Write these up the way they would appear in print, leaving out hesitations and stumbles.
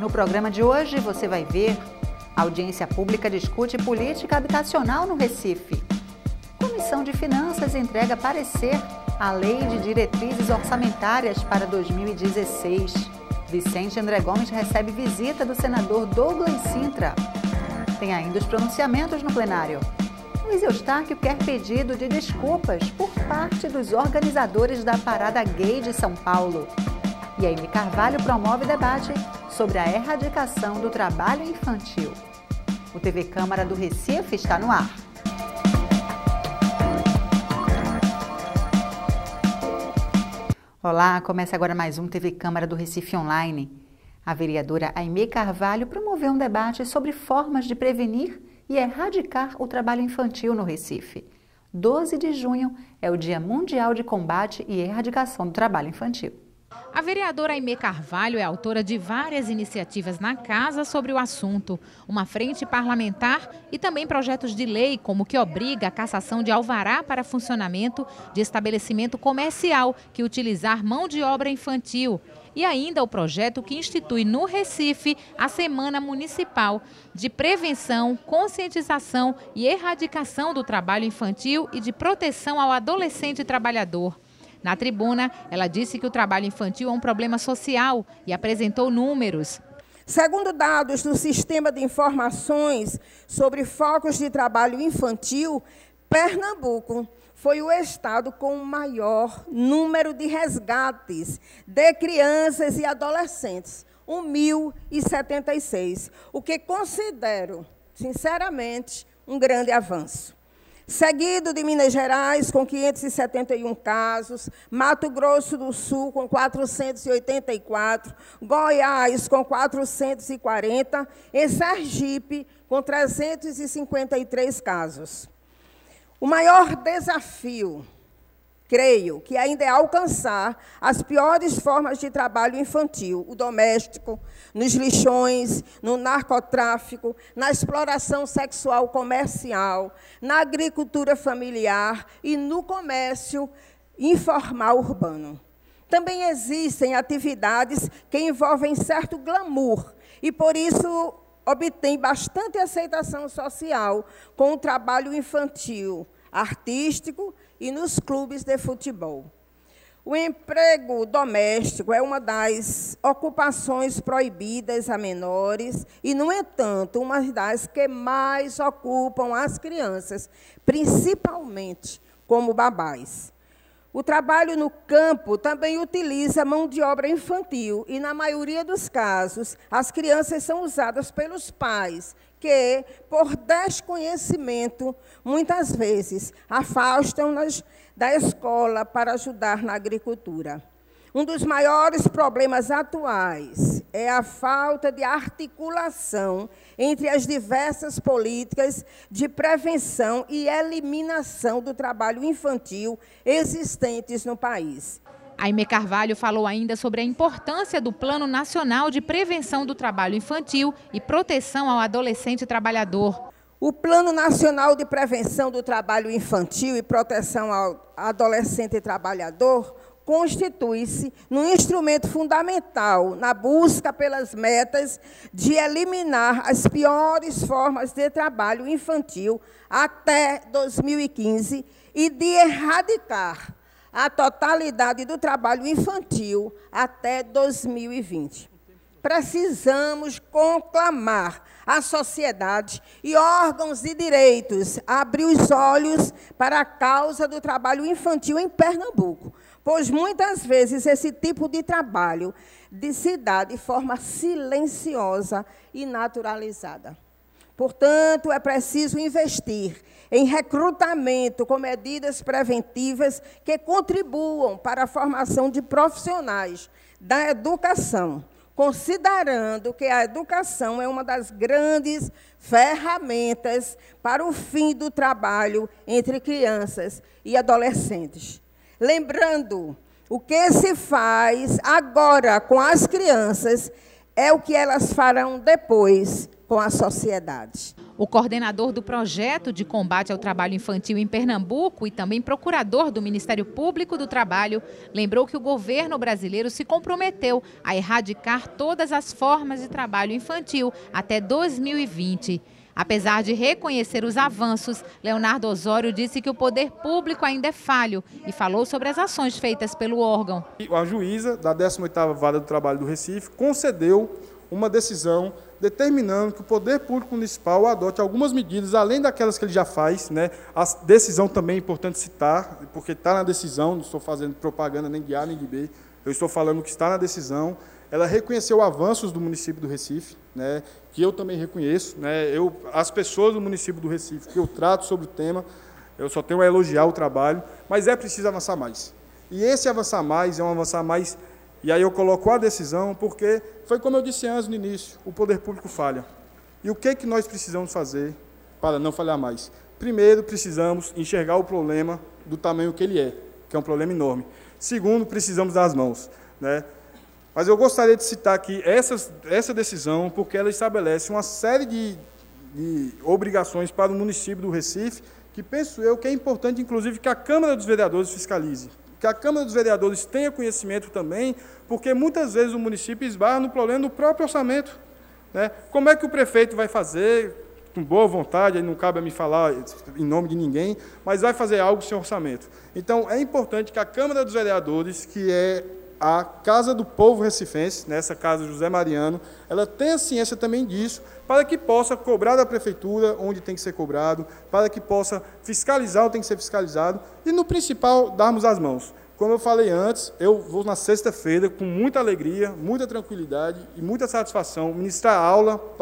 No programa de hoje você vai ver: a audiência pública discute política habitacional no Recife. Comissão de Finanças entrega parecer à Lei de Diretrizes Orçamentárias para 2016. Vicente André Gomes recebe visita do senador Douglas Sintra. Tem ainda os pronunciamentos no plenário. Luiz Eustáquio quer pedido de desculpas por parte dos organizadores da Parada Gay de São Paulo. E a Aimee Carvalho promove debate sobre a erradicação do trabalho infantil. O TV Câmara do Recife está no ar. Olá, começa agora mais um TV Câmara do Recife Online. A vereadora Aimee Carvalho promoveu um debate sobre formas de prevenir e erradicar o trabalho infantil no Recife. 12 de junho é o Dia Mundial de Combate e Erradicação do Trabalho Infantil. A vereadora Aimee Carvalho é autora de várias iniciativas na Casa sobre o assunto. Uma frente parlamentar e também projetos de lei, como o que obriga a cassação de alvará para funcionamento de estabelecimento comercial que utilizar mão de obra infantil. E ainda o projeto que institui no Recife a Semana Municipal de Prevenção, Conscientização e Erradicação do Trabalho Infantil e de Proteção ao Adolescente Trabalhador. Na tribuna, ela disse que o trabalho infantil é um problema social e apresentou números. Segundo dados do Sistema de Informações sobre Focos de Trabalho Infantil, Pernambuco foi o estado com o maior número de resgates de crianças e adolescentes, 1.076, o que considero, sinceramente, um grande avanço. Seguido de Minas Gerais, com 571 casos, Mato Grosso do Sul, com 484, Goiás, com 440, e Sergipe, com 353 casos. O maior desafio, creio, que ainda é alcançar as piores formas de trabalho infantil, o doméstico, nos lixões, no narcotráfico, na exploração sexual comercial, na agricultura familiar e no comércio informal urbano. Também existem atividades que envolvem certo glamour e, por isso, obtém bastante aceitação social com o trabalho infantil, artístico e nos clubes de futebol. O emprego doméstico é uma das ocupações proibidas a menores e, no entanto, uma das que mais ocupam as crianças, principalmente como babás. O trabalho no campo também utiliza mão de obra infantil e, na maioria dos casos, as crianças são usadas pelos pais, que, por desconhecimento, muitas vezes afastam-nas da escola para ajudar na agricultura. Um dos maiores problemas atuais é a falta de articulação entre as diversas políticas de prevenção e eliminação do trabalho infantil existentes no país. A Aimee Carvalho falou ainda sobre a importância do Plano Nacional de Prevenção do Trabalho Infantil e Proteção ao Adolescente Trabalhador. O Plano Nacional de Prevenção do Trabalho Infantil e Proteção ao Adolescente Trabalhador constitui-se num instrumento fundamental na busca pelas metas de eliminar as piores formas de trabalho infantil até 2015 e de erradicar a totalidade do trabalho infantil até 2020. Precisamos conclamar a sociedade e órgãos de direitos a abrir os olhos para a causa do trabalho infantil em Pernambuco, pois muitas vezes esse tipo de trabalho se dá de forma silenciosa e naturalizada. Portanto, é preciso investir em recrutamento com medidas preventivas que contribuam para a formação de profissionais da educação, considerando que a educação é uma das grandes ferramentas para o fim do trabalho entre crianças e adolescentes. Lembrando, o que se faz agora com as crianças é o que elas farão depois com a sociedade. O coordenador do projeto de combate ao trabalho infantil em Pernambuco e também procurador do Ministério Público do Trabalho lembrou que o governo brasileiro se comprometeu a erradicar todas as formas de trabalho infantil até 2020. Apesar de reconhecer os avanços, Leonardo Osório disse que o poder público ainda é falho e falou sobre as ações feitas pelo órgão. A juíza da 18ª Vara do Trabalho do Recife concedeu uma decisão determinando que o poder público municipal adote algumas medidas, além daquelas que ele já faz, né? A decisão também é importante citar, porque está na decisão, não estou fazendo propaganda nem de A nem de B, eu estou falando que está na decisão. Ela reconheceu avanços do município do Recife, né, que eu também reconheço. Né, as pessoas do município do Recife, que eu trato sobre o tema, eu só tenho a elogiar o trabalho, mas é preciso avançar mais. E esse avançar mais é um avançar mais, e aí eu coloco a decisão, porque foi como eu disse antes no início, o poder público falha. E o que nós precisamos fazer para não falhar mais? Primeiro, precisamos enxergar o problema do tamanho que ele é, que é um problema enorme. Segundo, precisamos das mãos, né? Mas eu gostaria de citar aqui essa decisão, porque ela estabelece uma série de obrigações para o município do Recife, que penso eu que é importante, inclusive, que a Câmara dos Vereadores fiscalize, que a Câmara dos Vereadores tenha conhecimento também, porque muitas vezes o município esbarra no problema do próprio orçamento. Né? Como é que o prefeito vai fazer, com boa vontade, aí não cabe a me falar em nome de ninguém, mas vai fazer algo sem orçamento. Então, é importante que a Câmara dos Vereadores, que é a Casa do Povo Recifense, nessa Casa José Mariano, ela tenha ciência também disso, para que possa cobrar da Prefeitura onde tem que ser cobrado, para que possa fiscalizar onde tem que ser fiscalizado, e no principal, darmos as mãos. Como eu falei antes, eu vou na sexta-feira, com muita alegria, muita tranquilidade e muita satisfação, ministrar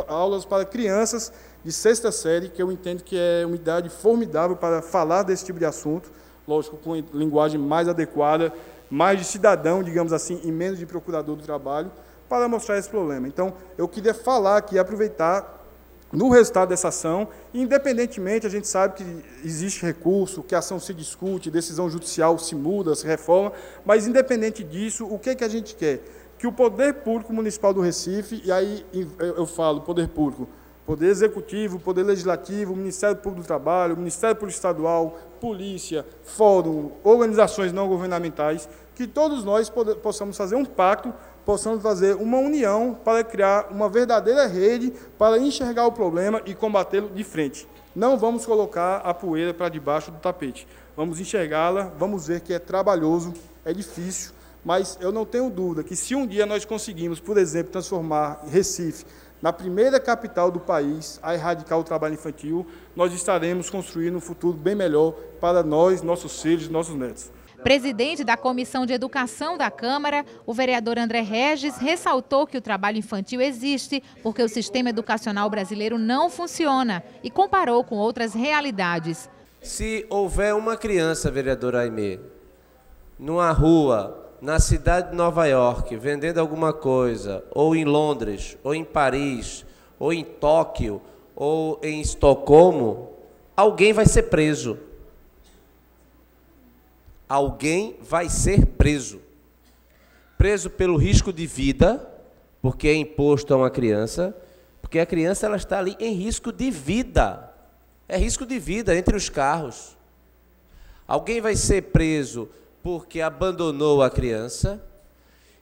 aulas para crianças de sexta série, que eu entendo que é uma idade formidável para falar desse tipo de assunto, lógico, com linguagem mais adequada, mais de cidadão, digamos assim, e menos de procurador do trabalho, para mostrar esse problema. Então, eu queria falar aqui, aproveitar no resultado dessa ação, independentemente, a gente sabe que existe recurso, que a ação se discute, decisão judicial se muda, se reforma, mas, independente disso, o que a gente quer? Que o Poder Público Municipal do Recife, e aí eu falo Poder Público, Poder Executivo, Poder Legislativo, Ministério Público do Trabalho, Ministério Público Estadual, Polícia, Fórum, organizações não governamentais, que todos nós possamos fazer um pacto, possamos fazer uma união para criar uma verdadeira rede para enxergar o problema e combatê-lo de frente. Não vamos colocar a poeira para debaixo do tapete. Vamos enxergá-la, vamos ver que é trabalhoso, é difícil, mas eu não tenho dúvida que se um dia nós conseguimos, por exemplo, transformar Recife na primeira capital do país a erradicar o trabalho infantil, nós estaremos construindo um futuro bem melhor para nós, nossos filhos e nossos netos. Presidente da Comissão de Educação da Câmara, o vereador André Regis ressaltou que o trabalho infantil existe porque o sistema educacional brasileiro não funciona e comparou com outras realidades. Se houver uma criança, vereadora Aimee, numa rua, na cidade de Nova York, vendendo alguma coisa, ou em Londres, ou em Paris, ou em Tóquio, ou em Estocolmo, alguém vai ser preso. Alguém vai ser preso. Preso pelo risco de vida, porque é imposto a uma criança, porque a criança ela está ali em risco de vida. É risco de vida entre os carros. Alguém vai ser preso porque abandonou a criança,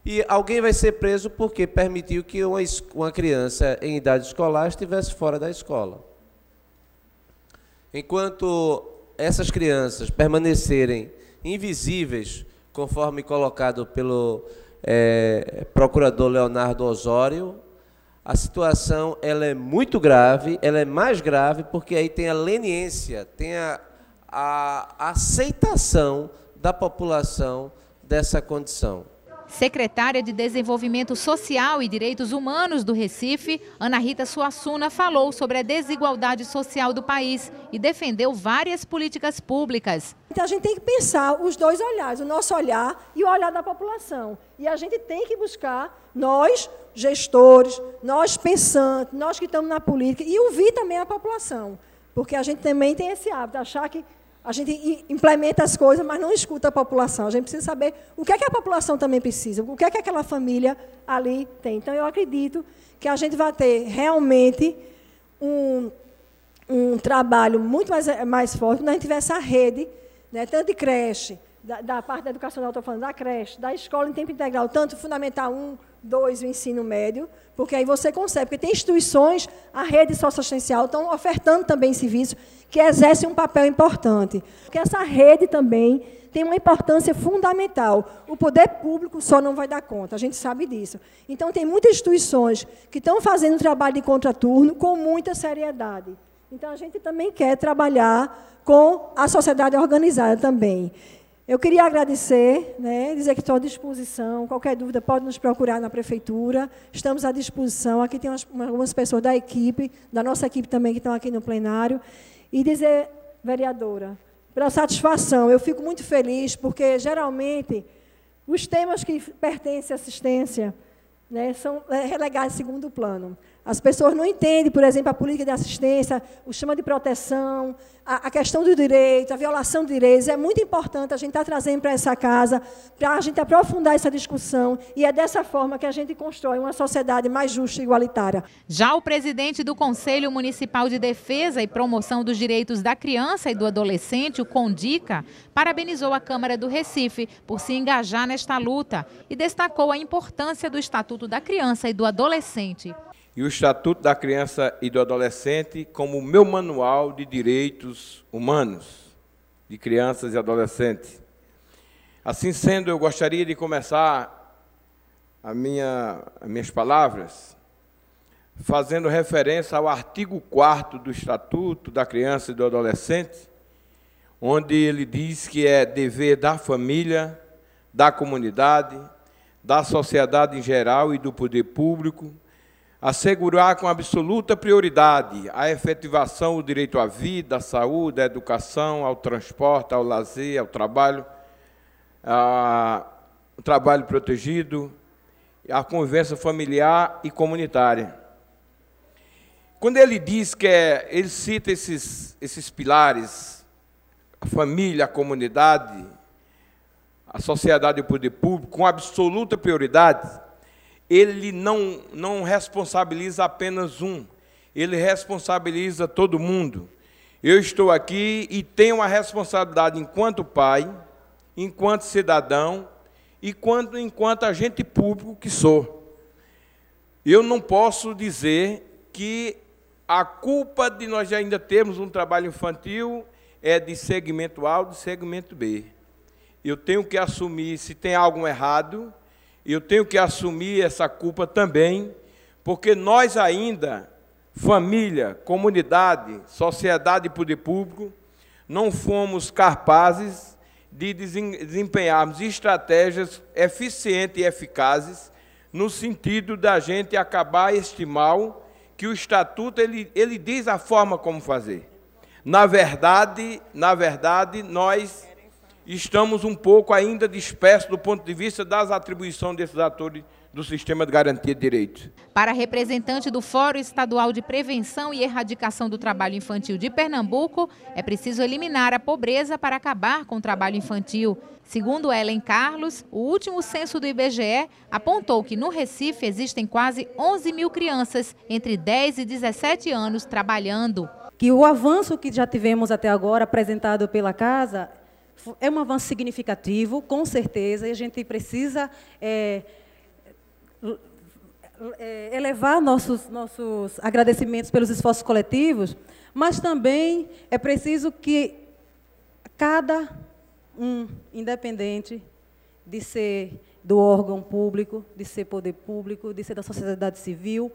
e alguém vai ser preso porque permitiu que uma criança em idade escolar estivesse fora da escola. Enquanto essas crianças permanecerem invisíveis, conforme colocado pelo procurador Leonardo Osório, a situação ela é muito grave, ela é mais grave porque aí tem a leniência, tem a aceitação da população dessa condição. Secretária de Desenvolvimento Social e Direitos Humanos do Recife, Ana Rita Suassuna, falou sobre a desigualdade social do país e defendeu várias políticas públicas. Então a gente tem que pensar os dois olhares, o nosso olhar e o olhar da população. E a gente tem que buscar, nós, gestores, nós pensantes, nós que estamos na política, e ouvir também a população. Porque a gente também tem esse hábito, achar que a gente implementa as coisas, mas não escuta a população. A gente precisa saber o que é que a população também precisa, o que é que aquela família ali tem. Então, eu acredito que a gente vai ter realmente um trabalho muito mais forte quando a gente tiver essa rede, né, tanto de creche, da parte da educacional, estou falando da creche, da escola em tempo integral, tanto Fundamental 1, 2 e o ensino médio, porque aí você consegue, porque tem instituições, a rede socioassistencial, estão ofertando também serviços que exercem um papel importante. Porque essa rede também tem uma importância fundamental. O poder público só não vai dar conta, a gente sabe disso. Então, tem muitas instituições que estão fazendo um trabalho de contraturno com muita seriedade. Então, a gente também quer trabalhar com a sociedade organizada também. Eu queria agradecer, né, dizer que estou à disposição. Qualquer dúvida pode nos procurar na prefeitura. Estamos à disposição. Aqui tem algumas pessoas da equipe, da nossa equipe também, que estão aqui no plenário. E dizer, vereadora, pela satisfação, eu fico muito feliz, porque, geralmente, os temas que pertencem à assistência, né, são relegados em segundo plano. As pessoas não entendem, por exemplo, a política de assistência, o sistema de proteção, a questão do direito, a violação de direitos. É muito importante a gente estar trazendo para essa casa, para a gente aprofundar essa discussão, e é dessa forma que a gente constrói uma sociedade mais justa e igualitária. Já o presidente do Conselho Municipal de Defesa e Promoção dos Direitos da Criança e do Adolescente, o CONDICA, parabenizou a Câmara do Recife por se engajar nesta luta e destacou a importância do Estatuto da Criança e do Adolescente. E o Estatuto da Criança e do Adolescente como o meu manual de direitos humanos de crianças e adolescentes. Assim sendo, eu gostaria de começar as minhas palavras fazendo referência ao artigo 4º do Estatuto da Criança e do Adolescente, onde ele diz que é dever da família, da comunidade, da sociedade em geral e do poder público assegurar com absoluta prioridade a efetivação do direito à vida, à saúde, à educação, ao transporte, ao lazer, ao trabalho protegido, à convivência familiar e comunitária. Quando ele diz que ele cita esses pilares, a família, a comunidade, a sociedade e o poder público, com absoluta prioridade, ele não responsabiliza apenas um, ele responsabiliza todo mundo. Eu estou aqui e tenho a responsabilidade enquanto pai, enquanto cidadão, enquanto agente público que sou. Eu não posso dizer que a culpa de nós ainda termos um trabalho infantil é de segmento A ou de segmento B. Eu tenho que assumir se tem algo errado, eu tenho que assumir essa culpa também, porque nós ainda, família, comunidade, sociedade e poder público, não fomos capazes de desempenharmos estratégias eficientes e eficazes no sentido da gente acabar este mal que o Estatuto ele diz a forma como fazer. Na verdade, nós estamos um pouco ainda dispersos do ponto de vista das atribuições desses atores do sistema de garantia de direitos. Para a representante do Fórum Estadual de Prevenção e Erradicação do Trabalho Infantil de Pernambuco, é preciso eliminar a pobreza para acabar com o trabalho infantil. Segundo Ellen Carlos, o último censo do IBGE apontou que no Recife existem quase 11 mil crianças entre 10 e 17 anos trabalhando. Que o avanço que já tivemos até agora apresentado pela Casa é um avanço significativo, com certeza, e a gente precisa elevar nossos agradecimentos pelos esforços coletivos, mas também é preciso que cada independente de ser do órgão público, de ser poder público, de ser da sociedade civil,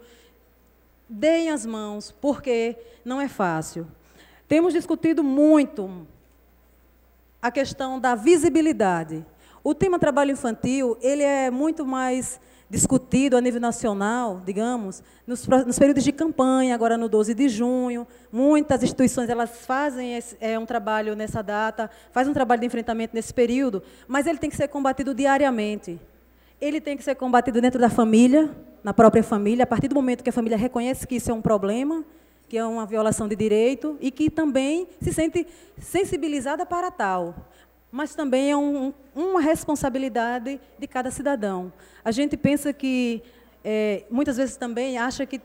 deem as mãos, porque não é fácil. Temos discutido muito a questão da visibilidade. O tema trabalho infantil, ele é muito mais discutido a nível nacional, digamos, nos períodos de campanha, agora no 12 de junho. Muitas instituições elas fazem um trabalho nessa data, fazem um trabalho de enfrentamento nesse período, mas ele tem que ser combatido diariamente. Ele tem que ser combatido dentro da família, na própria família, a partir do momento que a família reconhece que isso é um problema, que é uma violação de direito e que também se sente sensibilizada para tal. Mas também é uma responsabilidade de cada cidadão. A gente pensa que, muitas vezes também acha que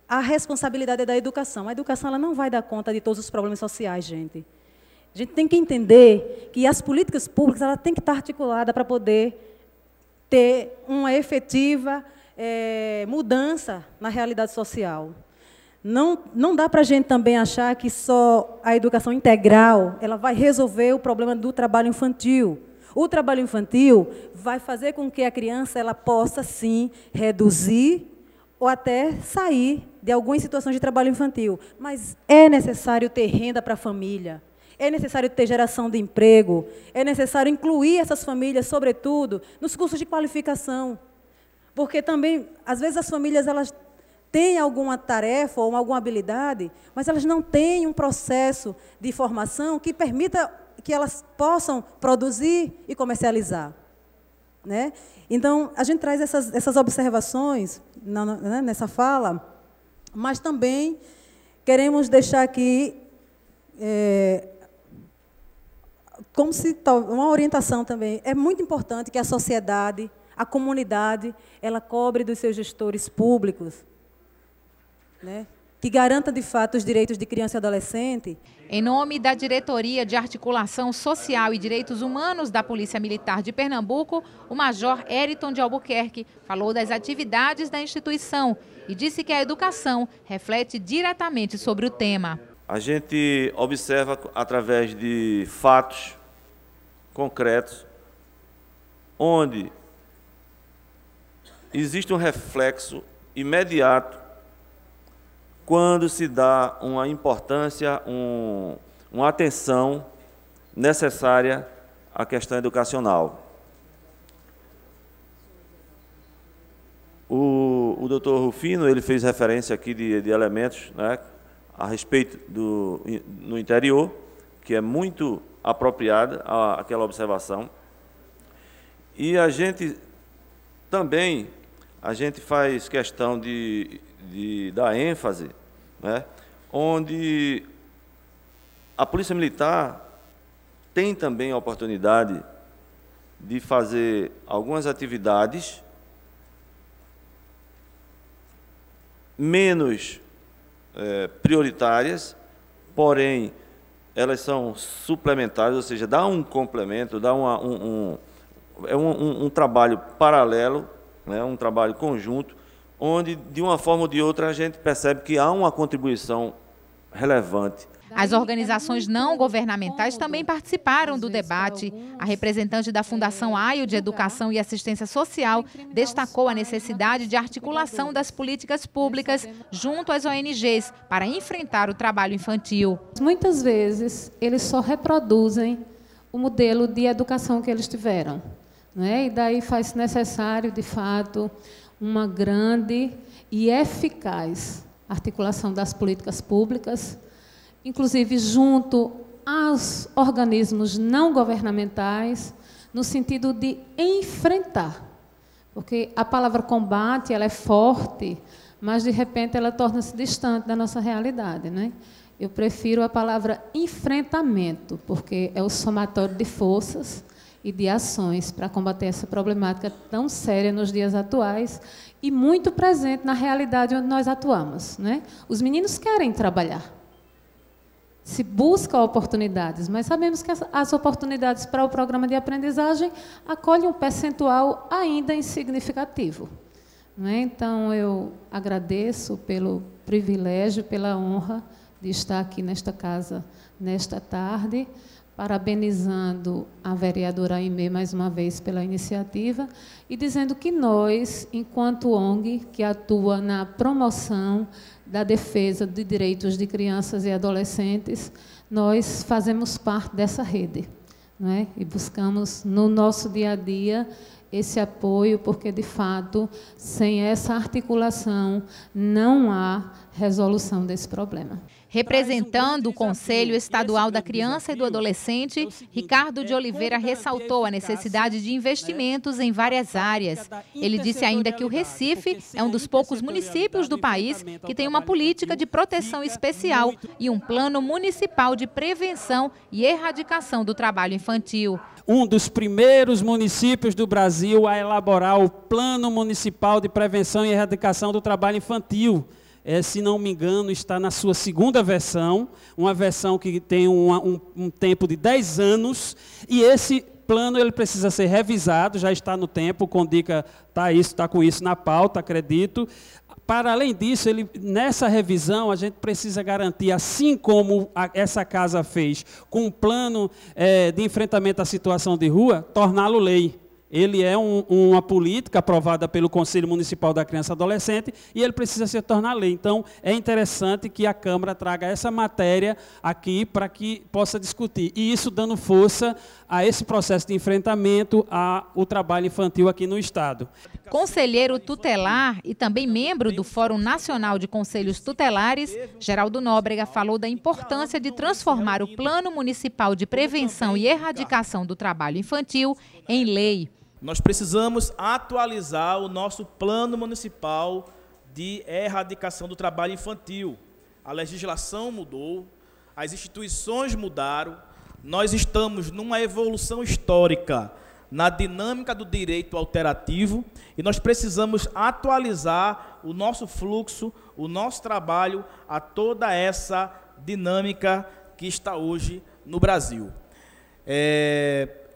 a responsabilidade é da educação. A educação ela não vai dar conta de todos os problemas sociais, gente. A gente tem que entender que as políticas públicas ela tem que estar articulada para poder ter uma efetiva mudança na realidade social. Não dá para a gente também achar que só a educação integral ela vai resolver o problema do trabalho infantil. O trabalho infantil vai fazer com que a criança ela possa, sim, reduzir ou até sair de algumas situações de trabalho infantil. Mas é necessário ter renda para a família, é necessário ter geração de emprego, é necessário incluir essas famílias, sobretudo, nos cursos de qualificação. Porque também, às vezes, as famílias elas têm alguma tarefa ou alguma habilidade, mas elas não têm um processo de formação que permita que elas possam produzir e comercializar. Né? Então, a gente traz essas observações nessa fala, mas também queremos deixar aqui como se uma orientação também. É muito importante que a sociedade, a comunidade, ela cobre dos seus gestores públicos, né? Que garanta, de fato, os direitos de criança e adolescente. Em nome da Diretoria de Articulação Social e Direitos Humanos da Polícia Militar de Pernambuco, o Major Eriton de Albuquerque falou das atividades da instituição e disse que a educação reflete diretamente sobre o tema. A gente observa, através de fatos concretos, onde existe um reflexo imediato quando se dá uma importância, uma atenção necessária à questão educacional. O doutor Rufino ele fez referência aqui de elementos, né, a respeito no interior, que é muito apropriada aquela observação. E a gente também faz questão de dar ênfase, né, onde a Polícia Militar tem também a oportunidade de fazer algumas atividades menos prioritárias, porém elas são suplementares, ou seja, dá um complemento, dá um trabalho paralelo, né, um trabalho conjunto, onde, de uma forma ou de outra, a gente percebe que há uma contribuição relevante. As organizações não governamentais também participaram do debate. A representante da Fundação AIO de Educação e Assistência Social destacou a necessidade de articulação das políticas públicas junto às ONGs para enfrentar o trabalho infantil. Muitas vezes, eles só reproduzem o modelo de educação que eles tiveram, né? E daí faz necessário, de fato, uma grande e eficaz articulação das políticas públicas, inclusive junto aos organismos não governamentais, no sentido de enfrentar. Porque a palavra combate ela é forte, mas, de repente, ela torna-se distante da nossa realidade, né? Eu prefiro a palavra enfrentamento, porque é o somatório de forças e de ações para combater essa problemática tão séria nos dias atuais e muito presente na realidade onde nós atuamos, né? Os meninos querem trabalhar, se busca oportunidades, mas sabemos que as oportunidades para o programa de aprendizagem acolhem um percentual ainda insignificativo, né? Então, eu agradeço pelo privilégio, pela honra de estar aqui nesta casa nesta tarde, parabenizando a vereadora Aimee mais uma vez pela iniciativa e dizendo que nós, enquanto ONG, que atua na promoção da defesa de direitos de crianças e adolescentes, nós fazemos parte dessa rede, né? E buscamos no nosso dia a dia esse apoio, porque, de fato, sem essa articulação, não há resolução desse problema. Representando o Conselho Estadual da Criança e do Adolescente, Ricardo de Oliveira ressaltou a necessidade de investimentos em várias áreas. Ele disse ainda que o Recife é um dos poucos municípios do país que tem uma política de proteção especial e um plano municipal de prevenção e erradicação do trabalho infantil. Um dos primeiros municípios do Brasil a elaborar o Plano Municipal de Prevenção e Erradicação do Trabalho Infantil. Se não me engano, está na sua segunda versão, uma versão que tem um tempo de 10 anos, e esse plano ele precisa ser revisado, já está no tempo, o Condica está com isso na pauta, acredito. Para além disso, nessa revisão, a gente precisa garantir, assim como essa casa fez, com um plano de enfrentamento à situação de rua, torná-lo lei. Ele é uma política aprovada pelo Conselho Municipal da Criança e Adolescente e ele precisa se tornar lei. Então, é interessante que a Câmara traga essa matéria aqui para que possa discutir. E isso dando força a esse processo de enfrentamento ao trabalho infantil aqui no Estado. Conselheiro tutelar e também membro do Fórum Nacional de Conselhos Tutelares, Geraldo Nóbrega falou da importância de transformar o Plano Municipal de Prevenção e Erradicação do Trabalho Infantil em lei. Nós precisamos atualizar o nosso Plano Municipal de Erradicação do Trabalho Infantil. A legislação mudou, as instituições mudaram, nós estamos numa evolução histórica na dinâmica do direito alterativo e nós precisamos atualizar o nosso fluxo, o nosso trabalho a toda essa dinâmica que está hoje no Brasil.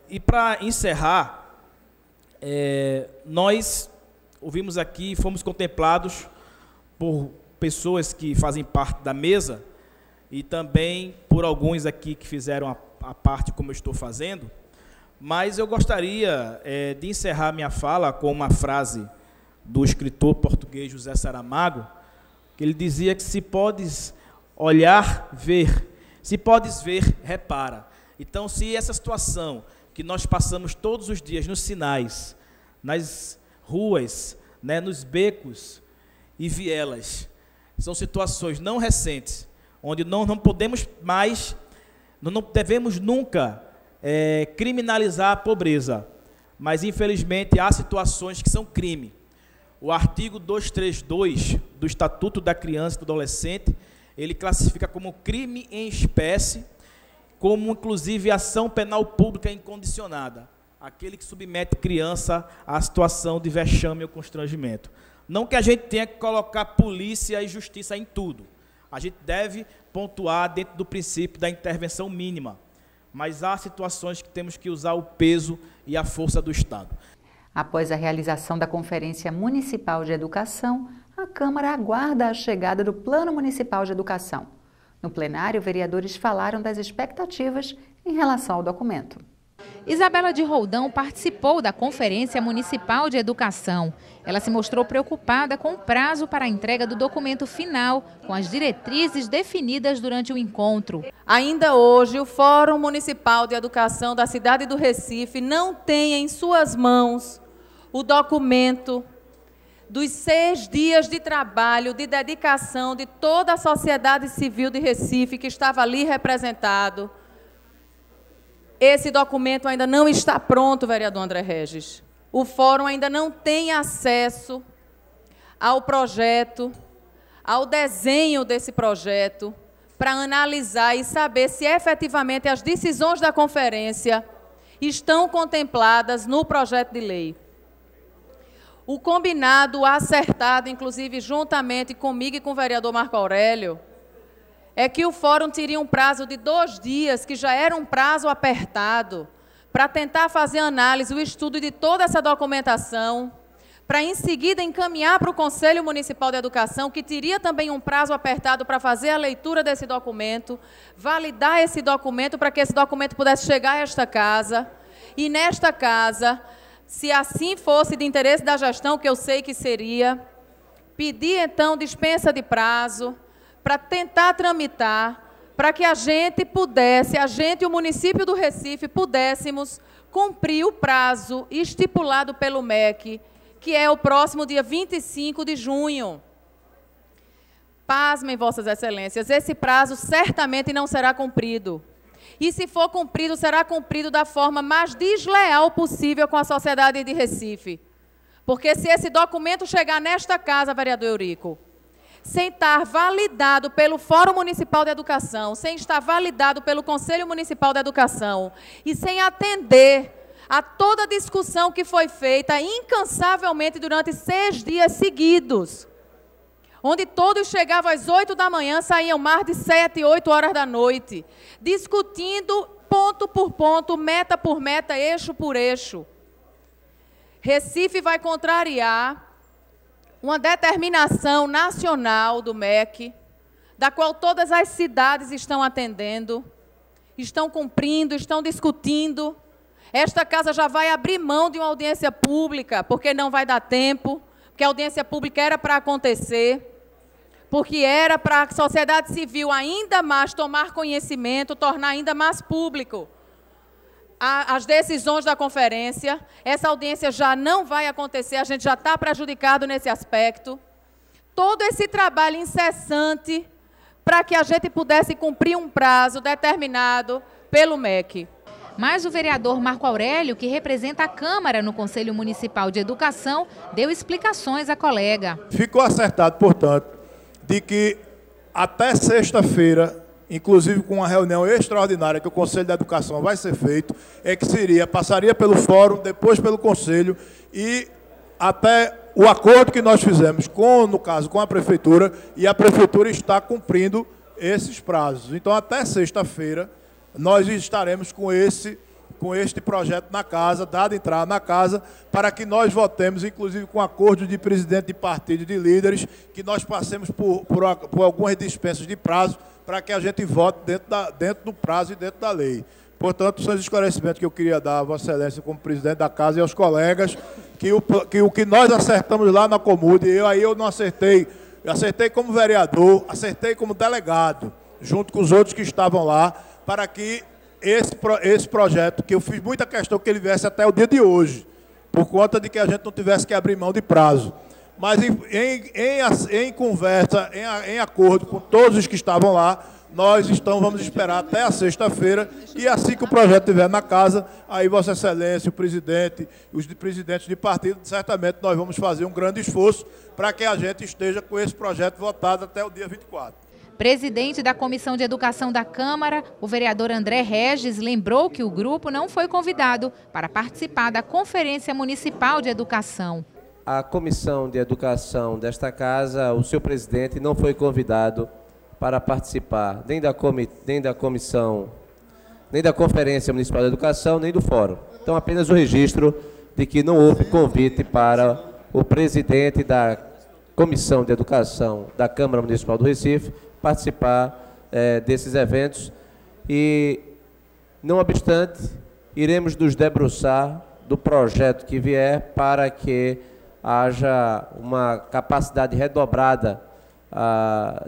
E para encerrar, nós ouvimos aqui, fomos contemplados por pessoas que fazem parte da mesa e também por alguns aqui que fizeram a parte como eu estou fazendo, mas eu gostaria de encerrar minha fala com uma frase do escritor português José Saramago, que ele dizia que se podes olhar, ver, se podes ver, repara. Então, se essa situação que nós passamos todos os dias nos sinais, nas ruas, nos becos e vielas, são situações não recentes, onde não podemos mais, não devemos nunca criminalizar a pobreza, mas infelizmente há situações que são crime. O artigo 232 do Estatuto da Criança e do Adolescente, ele classifica como crime em espécie, como inclusive ação penal pública incondicionada, aquele que submete criança à situação de vexame ou constrangimento. Não que a gente tenha que colocar polícia e justiça em tudo, a gente deve pontuar dentro do princípio da intervenção mínima, mas há situações que temos que usar o peso e a força do Estado. Após a realização da Conferência Municipal de Educação, a Câmara aguarda a chegada do Plano Municipal de Educação. No plenário, vereadores falaram das expectativas em relação ao documento. Isabela de Roldão participou da Conferência Municipal de Educação. Ela se mostrou preocupada com o prazo para a entrega do documento final, com as diretrizes definidas durante o encontro. Ainda hoje, o Fórum Municipal de Educação da cidade do Recife não tem em suas mãos o documento dos 6 dias de trabalho, de dedicação de toda a sociedade civil de Recife, que estava ali representado. Esse documento ainda não está pronto, vereador André Regis. O fórum ainda não tem acesso ao projeto, ao desenho desse projeto, para analisar e saber se efetivamente as decisões da conferência estão contempladas no projeto de lei. O combinado, acertado, inclusive juntamente comigo e com o vereador Marco Aurélio, é que o fórum teria um prazo de 2 dias, que já era um prazo apertado, para tentar fazer análise, o estudo de toda essa documentação, para em seguida encaminhar para o Conselho Municipal de Educação, que teria também um prazo apertado para fazer a leitura desse documento, validar esse documento para que esse documento pudesse chegar a esta casa, e nesta casa, se assim fosse de interesse da gestão, que eu sei que seria, pedir então dispensa de prazo, para tentar tramitar, para que a gente e o município do Recife pudéssemos cumprir o prazo estipulado pelo MEC, que é o próximo dia 25 de junho. Pasmem, Vossas Excelências, esse prazo certamente não será cumprido. E se for cumprido, será cumprido da forma mais desleal possível com a sociedade de Recife. Porque se esse documento chegar nesta casa, vereador Eurico, sem estar validado pelo Fórum Municipal de Educação, sem estar validado pelo Conselho Municipal de Educação e sem atender a toda a discussão que foi feita incansavelmente durante 6 dias seguidos, onde todos chegavam às 8 da manhã, saíam mais de 7, 8 horas da noite, discutindo ponto por ponto, meta por meta, eixo por eixo. Recife vai contrariar uma determinação nacional do MEC, da qual todas as cidades estão atendendo, estão cumprindo, estão discutindo. Esta casa já vai abrir mão de uma audiência pública, porque não vai dar tempo, porque a audiência pública era para acontecer, porque era para a sociedade civil ainda mais tomar conhecimento, tornar ainda mais público as decisões da conferência. Essa audiência já não vai acontecer, a gente já está prejudicado nesse aspecto. Todo esse trabalho incessante para que a gente pudesse cumprir um prazo determinado pelo MEC. Mas o vereador Marco Aurélio, que representa a Câmara no Conselho Municipal de Educação, deu explicações à colega. Ficou acertado, portanto, de que até sexta-feira, inclusive com uma reunião extraordinária que o Conselho de Educação vai ser feito, passaria pelo Fórum, depois pelo Conselho, e até o acordo que nós fizemos, no caso, com a Prefeitura, e a Prefeitura está cumprindo esses prazos. Então, até sexta-feira, nós estaremos com este projeto na casa, dado entrada na casa, para que nós votemos, inclusive com acordo de presidente de partido e de líderes, que nós passemos por algumas dispensas de prazo, para que a gente vote dentro do prazo e dentro da lei. Portanto, são os esclarecimentos que eu queria dar a Vossa Excelência como presidente da casa e aos colegas, que o que nós acertamos lá na Comude, eu não acertei, eu acertei como vereador, acertei como delegado, junto com os outros que estavam lá, para que esse projeto, que eu fiz muita questão que ele viesse até o dia de hoje, por conta de que a gente não tivesse que abrir mão de prazo. Mas em conversa, em acordo com todos os que estavam lá, nós vamos esperar até a sexta-feira, e assim que o projeto estiver na casa, aí Vossa Excelência, o presidente, os presidentes de partido, certamente nós vamos fazer um grande esforço para que a gente esteja com esse projeto votado até o dia 24. Presidente da Comissão de Educação da Câmara, o vereador André Regis lembrou que o grupo não foi convidado para participar da Conferência Municipal de Educação. A Comissão de Educação desta casa, o seu presidente não foi convidado para participar nem da comissão, nem da Conferência Municipal de Educação, nem do Fórum. Então, apenas o registro de que não houve convite para o presidente da Comissão de Educação da Câmara Municipal do Recife participar desses eventos. E, não obstante, iremos nos debruçar do projeto que vier para que haja uma capacidade redobrada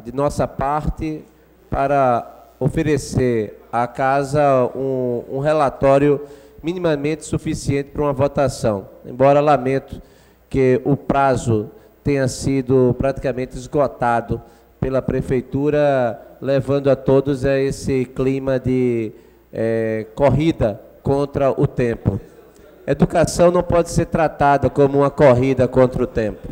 de nossa parte para oferecer à casa um relatório minimamente suficiente para uma votação. Embora lamento que o prazo tenha sido praticamente esgotado pela Prefeitura, levando a todos a esse clima de corrida contra o tempo. Educação não pode ser tratada como uma corrida contra o tempo.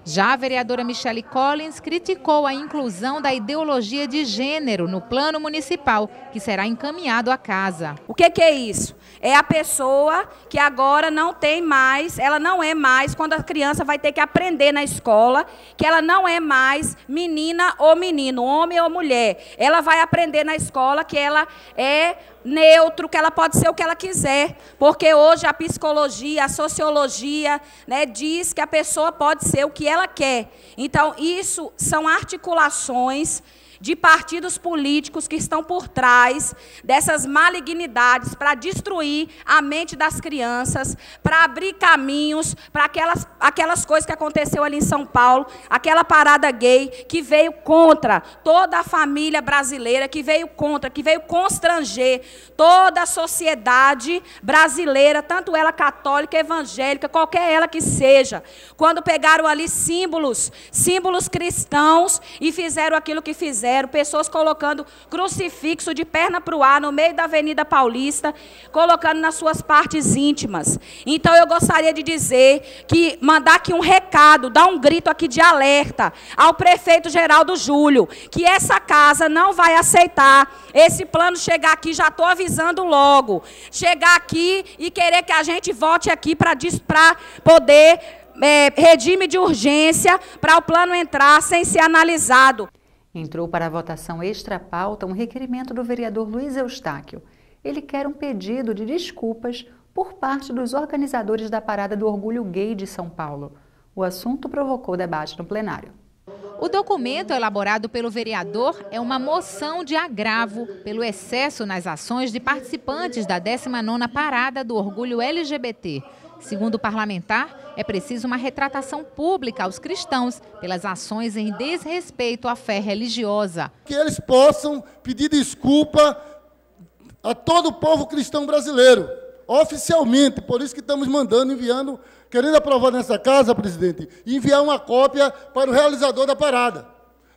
Já a vereadora Michele Collins criticou a inclusão da ideologia de gênero no plano municipal, que será encaminhado à casa. O que é isso? É a pessoa que agora não tem mais, ela não é mais, quando a criança vai ter que aprender na escola, que ela não é mais menina ou menino, homem ou mulher. Ela vai aprender na escola que ela é neutro, que ela pode ser o que ela quiser, porque hoje a psicologia, a sociologia, né, diz que a pessoa pode ser o que ela quer. Então, isso são articulações de partidos políticos que estão por trás dessas malignidades para destruir a mente das crianças, para abrir caminhos para aquelas coisas que aconteceu ali em São Paulo, aquela parada gay que veio contra toda a família brasileira, que veio constranger toda a sociedade brasileira, tanto ela católica, evangélica, qualquer ela que seja, quando pegaram ali símbolos cristãos e fizeram aquilo que fizeram, pessoas colocando crucifixo de perna para o ar no meio da Avenida Paulista, colocando nas suas partes íntimas. Então eu gostaria de dizer que, mandar aqui um recado, dar um grito aqui de alerta ao prefeito Geraldo Júlio, que essa casa não vai aceitar esse plano chegar aqui, já estou avisando logo, chegar aqui e querer que a gente vote aqui para poder regime de urgência para o plano entrar sem ser analisado. Entrou para a votação extra-pauta um requerimento do vereador Luiz Eustáquio. Ele quer um pedido de desculpas por parte dos organizadores da Parada do Orgulho Gay de São Paulo. O assunto provocou debate no plenário. O documento elaborado pelo vereador é uma moção de agravo pelo excesso nas ações de participantes da 19ª Parada do Orgulho LGBT. Segundo o parlamentar, é preciso uma retratação pública aos cristãos pelas ações em desrespeito à fé religiosa. Que eles possam pedir desculpa a todo o povo cristão brasileiro, oficialmente. Por isso que estamos enviando, querendo aprovar nessa casa, presidente, enviar uma cópia para o realizador da parada,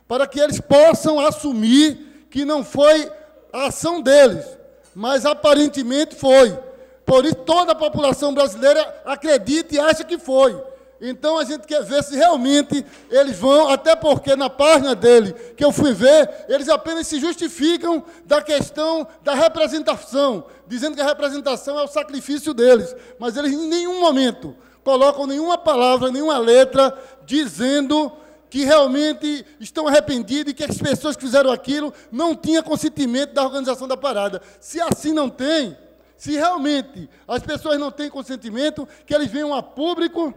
para que eles possam assumir que não foi a ação deles, mas aparentemente foi. Por isso, toda a população brasileira acredita e acha que foi. Então, a gente quer ver se realmente eles vão, até porque na página dele, que eu fui ver, eles apenas se justificam da questão da representação, dizendo que a representação é o sacrifício deles. Mas eles, em nenhum momento, colocam nenhuma palavra, nenhuma letra, dizendo que realmente estão arrependidos e que as pessoas que fizeram aquilo não tinham consentimento da organização da parada. Se assim não tem, se realmente as pessoas não têm consentimento, que eles venham a público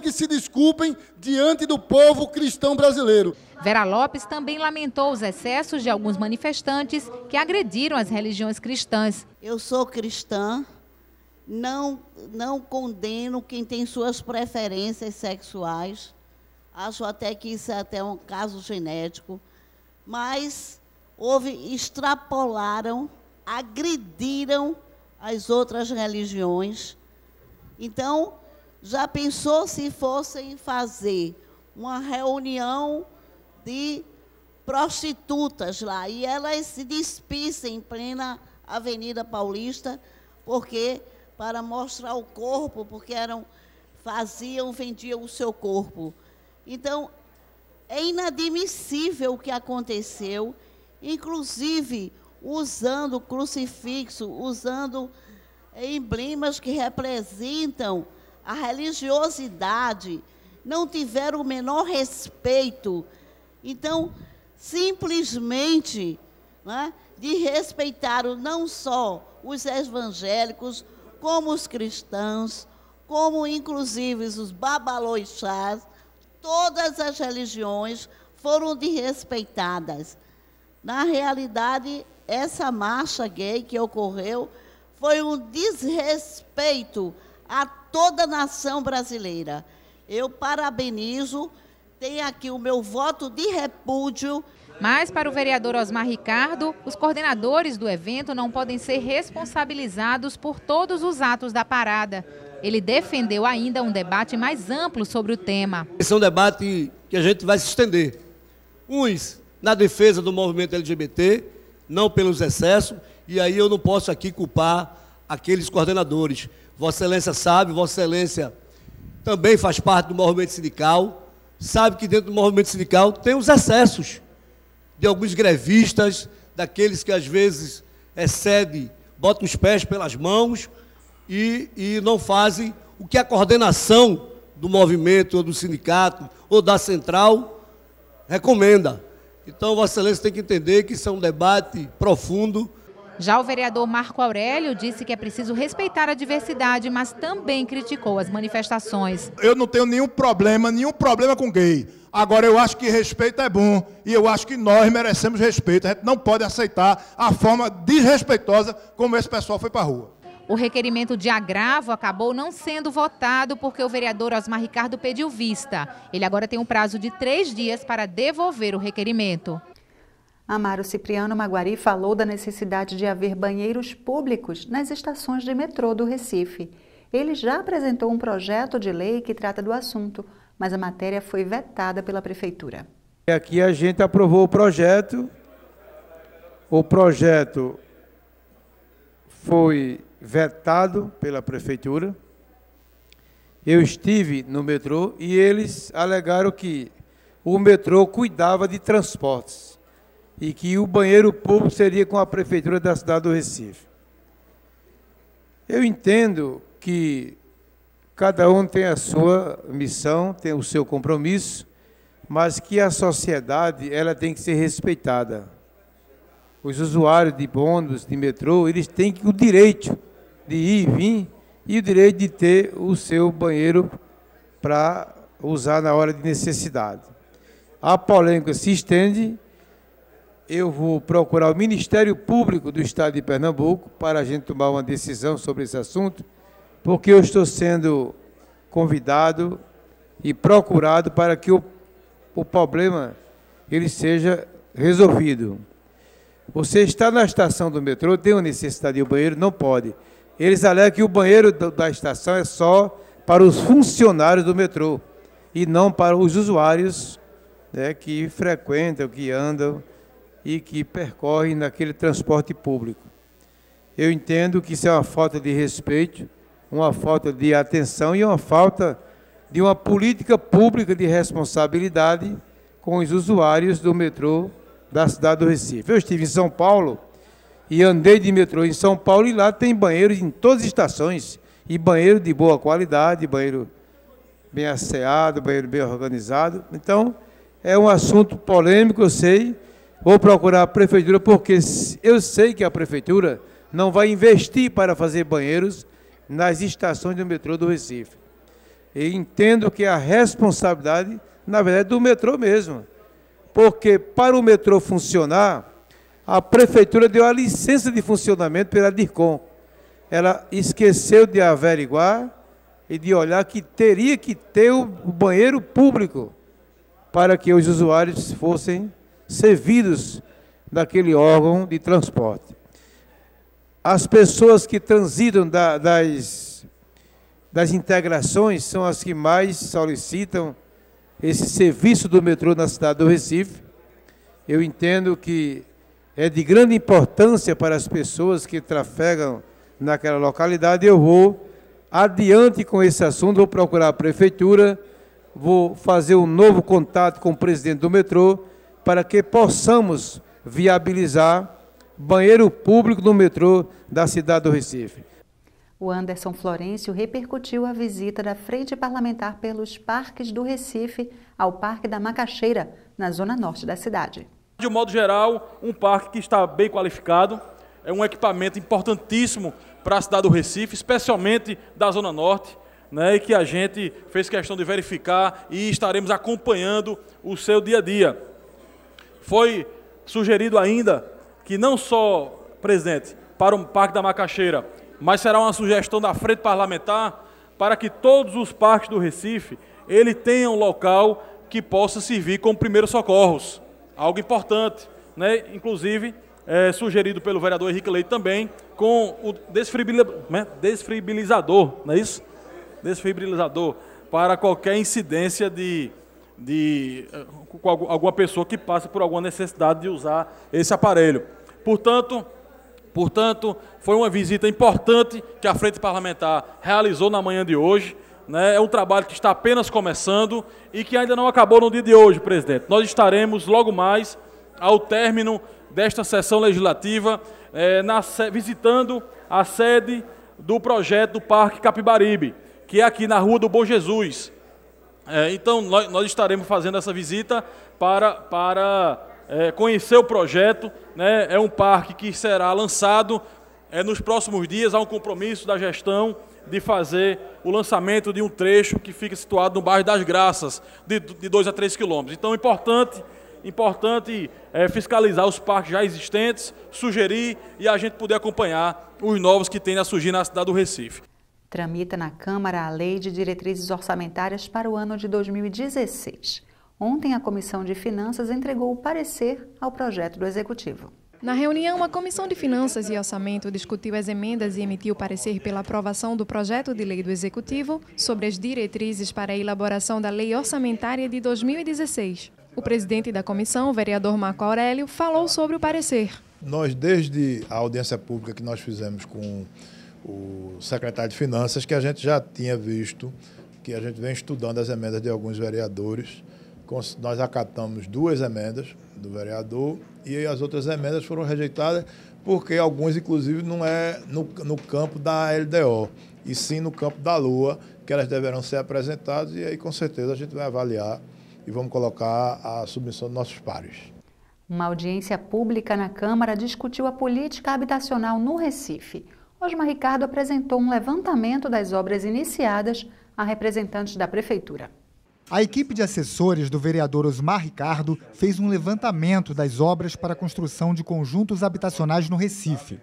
e se desculpem diante do povo cristão brasileiro. Vera Lopes também lamentou os excessos de alguns manifestantes que agrediram as religiões cristãs. Eu sou cristã, não condeno quem tem suas preferências sexuais, acho até que isso é até um caso genético, mas extrapolaram, agrediram as outras religiões. Então, já pensou se fossem fazer uma reunião de prostitutas lá e elas se despissem em plena Avenida Paulista, para mostrar o corpo, porque vendiam o seu corpo. Então, é inadmissível o que aconteceu, inclusive usando crucifixo, usando emblemas que representam a religiosidade, não tiveram o menor respeito. Então, simplesmente, desrespeitaram não só os evangélicos, como os cristãos, como inclusive os babalorixás, todas as religiões foram desrespeitadas. Na realidade, essa marcha gay que ocorreu foi um desrespeito a toda a nação brasileira. Eu parabenizo, tenho aqui o meu voto de repúdio. Mas, para o vereador Osmar Ricardo, os coordenadores do evento não podem ser responsabilizados por todos os atos da parada. Ele defendeu ainda um debate mais amplo sobre o tema. Esse é um debate que a gente vai se estender. Uns na defesa do movimento LGBT, não pelos excessos, e aí eu não posso aqui culpar aqueles coordenadores. Vossa Excelência sabe, Vossa Excelência também faz parte do movimento sindical, sabe que dentro do movimento sindical tem os excessos de alguns grevistas, daqueles que às vezes excedem, botam os pés pelas mãos e não fazem o que a coordenação do movimento, ou do sindicato, ou da central recomenda. Então, Vossa Excelência tem que entender que isso é um debate profundo. Já o vereador Marco Aurélio disse que é preciso respeitar a diversidade, mas também criticou as manifestações. Eu não tenho nenhum problema com gay. Agora, eu acho que respeito é bom e eu acho que nós merecemos respeito. A gente não pode aceitar a forma desrespeitosa como esse pessoal foi para a rua. O requerimento de agravo acabou não sendo votado porque o vereador Osmar Ricardo pediu vista. Ele agora tem um prazo de 3 dias para devolver o requerimento. Amaro Cipriano Maguari falou da necessidade de haver banheiros públicos nas estações de metrô do Recife. Ele já apresentou um projeto de lei que trata do assunto, mas a matéria foi vetada pela Prefeitura. Aqui a gente aprovou o projeto foi vetado pela Prefeitura. Eu estive no metrô e eles alegaram que o metrô cuidava de transportes e que o banheiro público seria com a Prefeitura da cidade do Recife. Eu entendo que cada um tem a sua missão, tem o seu compromisso, mas que a sociedade ela tem que ser respeitada. Os usuários de ônibus, de metrô, eles têm o direito de ir e vir e o direito de ter o seu banheiro para usar na hora de necessidade. A polêmica se estende. Eu vou procurar o Ministério Público do Estado de Pernambuco para a gente tomar uma decisão sobre esse assunto, porque eu estou sendo convidado e procurado para que o problema ele seja resolvido. Você está na estação do metrô, tem uma necessidade de ir ao banheiro, não pode. Eles alegam que o banheiro da estação é só para os funcionários do metrô e não para os usuários, né, que frequentam, que andam e que percorrem naquele transporte público. Eu entendo que isso é uma falta de respeito, uma falta de atenção e uma falta de uma política pública de responsabilidade com os usuários do metrô da cidade do Recife. Eu estive em São Paulo e andei de metrô em São Paulo e lá tem banheiros em todas as estações e banheiro de boa qualidade, banheiro bem asseado, banheiro bem organizado. Então, é um assunto polêmico, eu sei. Vou procurar a Prefeitura porque eu sei que a Prefeitura não vai investir para fazer banheiros nas estações do metrô do Recife. Eu entendo que a responsabilidade, na verdade, é do metrô mesmo. Porque para o metrô funcionar, a Prefeitura deu a licença de funcionamento pela DIRCOM. Ela esqueceu de averiguar e de olhar que teria que ter o banheiro público para que os usuários fossem servidos daquele órgão de transporte. As pessoas que transitam das integrações são as que mais solicitam esse serviço do metrô na cidade do Recife. Eu entendo que é de grande importância para as pessoas que trafegam naquela localidade. Eu vou adiante com esse assunto, vou procurar a Prefeitura, vou fazer um novo contato com o presidente do metrô para que possamos viabilizar banheiro público no metrô da cidade do Recife. O Anderson Florencio repercutiu a visita da Frente Parlamentar pelos Parques do Recife ao Parque da Macaxeira, na zona norte da cidade. De um modo geral, um parque que está bem qualificado, é um equipamento importantíssimo para a cidade do Recife, especialmente da zona norte, né, e que a gente fez questão de verificar e estaremos acompanhando o seu dia a dia. Foi sugerido ainda que não só, presidente, para o Parque da Macaxeira, mas será uma sugestão da Frente Parlamentar para que todos os parques do Recife ele tenham um local que possa servir como primeiros socorros. Algo importante, né? Inclusive, sugerido pelo vereador Henrique Leite também, com o desfibrilador, não é isso? Desfibrilizador, para qualquer incidência com alguma pessoa que passe por alguma necessidade de usar esse aparelho. Portanto, foi uma visita importante que a Frente Parlamentar realizou na manhã de hoje, né? É um trabalho que está apenas começando e que ainda não acabou no dia de hoje, presidente. Nós estaremos logo mais, ao término desta sessão legislativa, visitando a sede do projeto do Parque Capibaribe, que é aqui na Rua do Bom Jesus. Então, nós estaremos fazendo essa visita para conhecer o projeto, né? É um parque que será lançado nos próximos dias. Há um compromisso da gestão de fazer o lançamento de um trecho que fica situado no bairro das Graças, de 2 a 3 quilômetros. Então, importante fiscalizar os parques já existentes, sugerir e a gente poder acompanhar os novos que têm a surgir na cidade do Recife. Tramita na Câmara a Lei de Diretrizes Orçamentárias para o ano de 2016. Ontem, a Comissão de Finanças entregou o parecer ao projeto do Executivo. Na reunião, a Comissão de Finanças e Orçamento discutiu as emendas e emitiu parecer pela aprovação do projeto de lei do Executivo sobre as diretrizes para a elaboração da Lei Orçamentária de 2016. O presidente da comissão, o vereador Marco Aurélio, falou sobre o parecer. Nós, desde a audiência pública que nós fizemos com o secretário de Finanças, que a gente já tinha visto, que a gente vem estudando as emendas de alguns vereadores. Nós acatamos 2 emendas do vereador e as outras emendas foram rejeitadas porque alguns, inclusive, não é no campo da LDO, e sim no campo da LOA, que elas deverão ser apresentadas, e aí com certeza a gente vai avaliar e vamos colocar a submissão dos nossos pares. Uma audiência pública na Câmara discutiu a política habitacional no Recife. Osmar Ricardo apresentou um levantamento das obras iniciadas a representantes da Prefeitura. A equipe de assessores do vereador Osmar Ricardo fez um levantamento das obras para a construção de conjuntos habitacionais no Recife.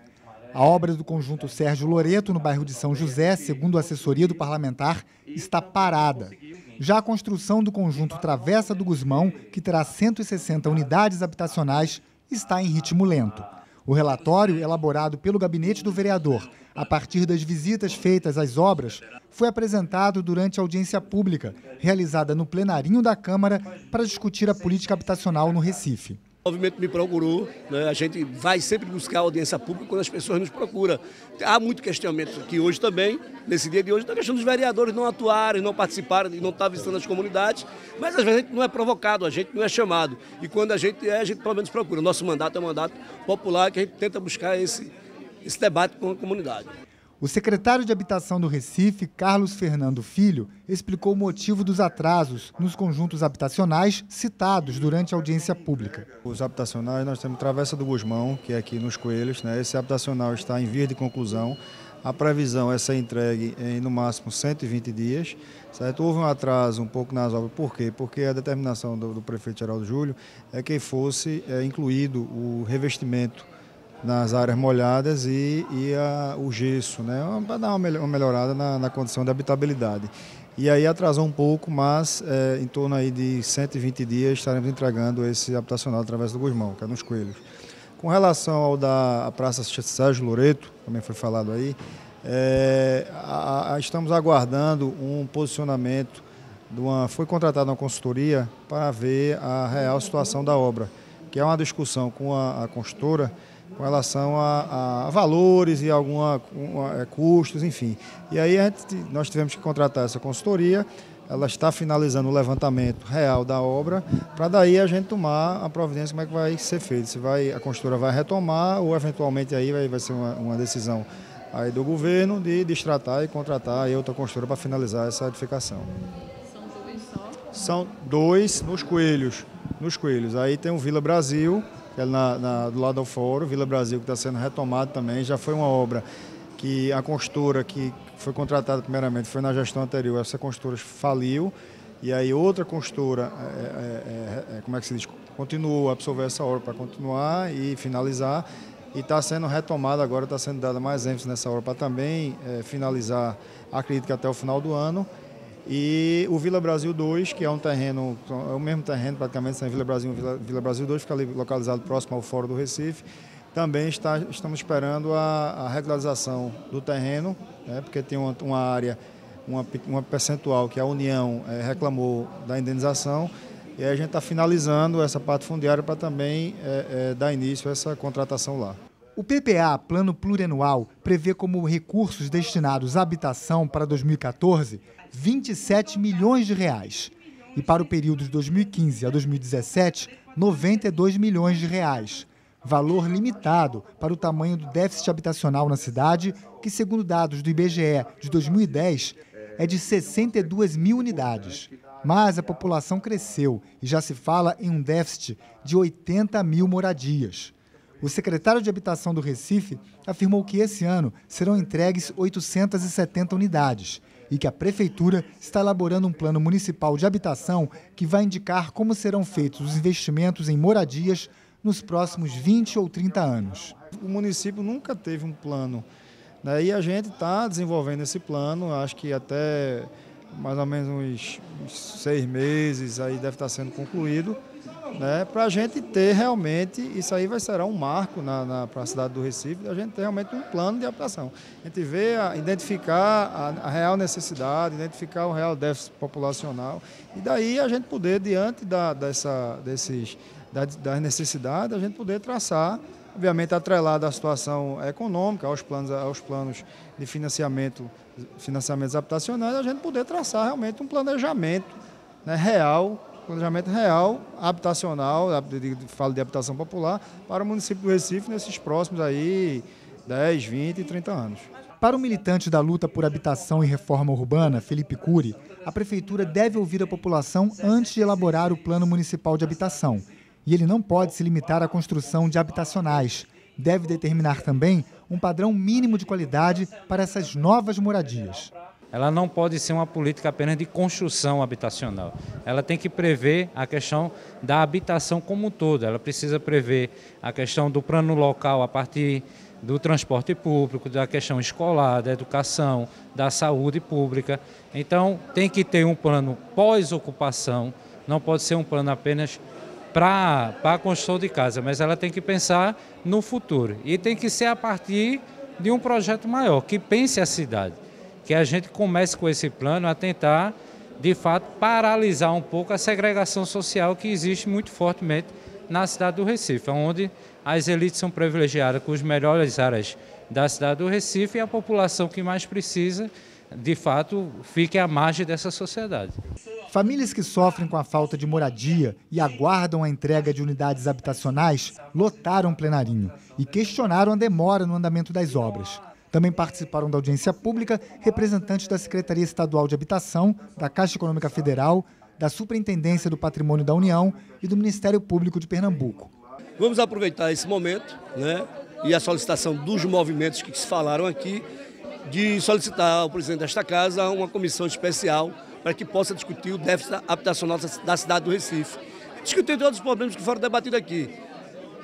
A obra do conjunto Sérgio Loreto, no bairro de São José, segundo a assessoria do parlamentar, está parada. Já a construção do conjunto Travessa do Gusmão, que terá 160 unidades habitacionais, está em ritmo lento. O relatório, elaborado pelo gabinete do vereador, a partir das visitas feitas às obras, foi apresentado durante a audiência pública, realizada no plenarinho da Câmara, para discutir a política habitacional no Recife. O movimento me procurou, né? A gente vai sempre buscar audiência pública quando as pessoas nos procuram. Há muito questionamento aqui hoje também, nesse dia de hoje, da questão dos vereadores não atuarem, não participarem, não estar visitando as comunidades, mas às vezes a gente não é provocado, a gente não é chamado. E quando a gente pelo menos procura. O nosso mandato é um mandato popular que a gente tenta buscar esse debate com a comunidade. O secretário de Habitação do Recife, Carlos Fernando Filho, explicou o motivo dos atrasos nos conjuntos habitacionais citados durante a audiência pública. Os habitacionais, nós temos Travessa do Gusmão, que é aqui nos Coelhos, né? Esse habitacional está em vias de conclusão. A previsão é ser entregue em, no máximo, 120 dias. Certo? Houve um atraso um pouco nas obras. Por quê? Porque a determinação do prefeito Geraldo Júlio é que fosse incluído o revestimento nas áreas molhadas e o gesso, né, para dar uma melhorada na condição de habitabilidade. E aí atrasou um pouco, mas em torno aí de 120 dias estaremos entregando esse habitacional através do Gusmão, que é nos Coelhos. Com relação ao da Praça Sérgio Loreto, também foi falado aí, estamos aguardando um posicionamento, foi contratada uma consultoria para ver a real situação da obra, que é uma discussão com a construtora, com relação a valores e custos, enfim. E aí nós tivemos que contratar essa consultoria, ela está finalizando o levantamento real da obra, para daí a gente tomar a providência como é que vai ser feito, se a consultora vai retomar ou eventualmente aí vai ser uma decisão aí do governo de destratar e contratar aí outra consultora para finalizar essa edificação. São 2 só? São 2 nos Coelhos. Aí tem o Vila Brasil, que é do lado do fórum, Vila Brasil, que está sendo retomado também. Já foi uma obra que a consultora que foi contratada primeiramente foi na gestão anterior, essa consultora faliu, e aí outra consultora, continuou a absorver essa obra para continuar e finalizar, e está sendo retomada agora, está sendo dada mais ênfase nessa obra para também finalizar, acredito que até o final do ano. E o Vila Brasil 2, que é um terreno, é o mesmo terreno praticamente, São Vila Brasil 1, Vila Brasil 2, fica ali localizado próximo ao Fórum do Recife. Também estamos esperando a regularização do terreno, né, porque tem uma área, uma percentual que a União reclamou da indenização, e aí a gente está finalizando essa parte fundiária para também dar início a essa contratação lá. O PPA, Plano Plurianual, prevê como recursos destinados à habitação para 2014 R$27 milhões. E para o período de 2015 a 2017, R$92 milhões. Valor limitado para o tamanho do déficit habitacional na cidade, que, segundo dados do IBGE de 2010, é de 62 mil unidades. Mas a população cresceu e já se fala em um déficit de 80 mil moradias. O secretário de Habitação do Recife afirmou que esse ano serão entregues 870 unidades e que a Prefeitura está elaborando um plano municipal de habitação que vai indicar como serão feitos os investimentos em moradias nos próximos 20 ou 30 anos. O município nunca teve um plano, né? E a gente está desenvolvendo esse plano, acho que até mais ou menos uns 6 meses aí deve estar sendo concluído, né? Para a gente ter realmente, isso aí será um marco para a cidade do Recife, a gente ter realmente um plano de habitação. A gente identificar a real necessidade, identificar o real déficit populacional e daí a gente poder, diante das necessidades, a gente poder traçar, obviamente atrelado à situação econômica, aos planos de financiamentos habitacionais, a gente poder traçar realmente um planejamento, né, real, habitacional, falo de habitação popular, para o município do Recife nesses próximos aí 10, 20 e 30 anos. Para o militante da luta por habitação e reforma urbana, Felipe Cury, a Prefeitura deve ouvir a população antes de elaborar o Plano Municipal de Habitação. E ele não pode se limitar à construção de habitacionais. Deve determinar também um padrão mínimo de qualidade para essas novas moradias. Ela não pode ser uma política apenas de construção habitacional. Ela tem que prever a questão da habitação como um todo. Ela precisa prever a questão do plano local a partir do transporte público, da questão escolar, da educação, da saúde pública. Então, tem que ter um plano pós-ocupação, não pode ser um plano apenas para a construção de casa, mas ela tem que pensar no futuro. E tem que ser a partir de um projeto maior, que pense a cidade. Que a gente comece com esse plano a tentar, de fato, paralisar um pouco a segregação social que existe muito fortemente na cidade do Recife, onde as elites são privilegiadas com as melhores áreas da cidade do Recife e a população que mais precisa, de fato, fique à margem dessa sociedade. Famílias que sofrem com a falta de moradia e aguardam a entrega de unidades habitacionais lotaram o plenarinho e questionaram a demora no andamento das obras. Também participaram da audiência pública representantes da Secretaria Estadual de Habitação, da Caixa Econômica Federal, da Superintendência do Patrimônio da União e do Ministério Público de Pernambuco. Vamos aproveitar esse momento, né, e a solicitação dos movimentos que se falaram aqui, de solicitar ao presidente desta casa uma comissão especial para que possa discutir o déficit habitacional da cidade do Recife. Discutir todos os problemas que foram debatidos aqui.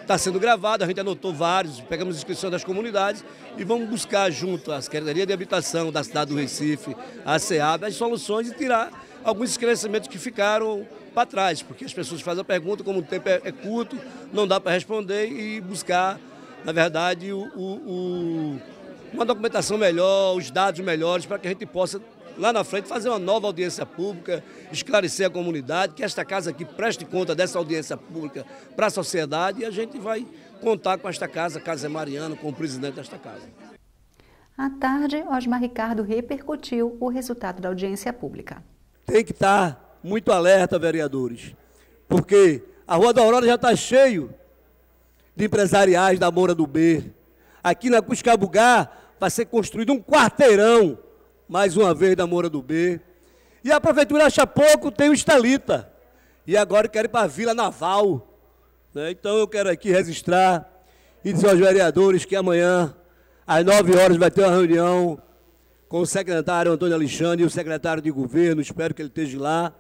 Está sendo gravado, a gente anotou vários, pegamos inscrições das comunidades e vamos buscar junto à Secretaria de Habitação da cidade do Recife, a SEAB, as soluções e tirar alguns esclarecimentos que ficaram para trás, porque as pessoas fazem a pergunta, como o tempo é curto, não dá para responder e buscar, na verdade, uma documentação melhor, os dados melhores, para que a gente possa, lá na frente, fazer uma nova audiência pública, esclarecer a comunidade, que esta casa aqui preste conta dessa audiência pública para a sociedade e a gente vai contar com esta casa, Casa Mariano, com o presidente desta casa. À tarde, Osmar Ricardo repercutiu o resultado da audiência pública. Tem que estar muito alerta, vereadores, porque a Rua da Aurora já está cheio de empresariais da Moura do B. Aqui na Cuscabugá vai ser construído um quarteirão, mais uma vez, da Moura do B. E a Prefeitura acha pouco, tem o Estelita. E agora quer ir para a Vila Naval. Né? Então eu quero aqui registrar e dizer aos vereadores que amanhã, às 9 horas, vai ter uma reunião com o secretário Antônio Alexandre e o secretário de governo, espero que ele esteja lá,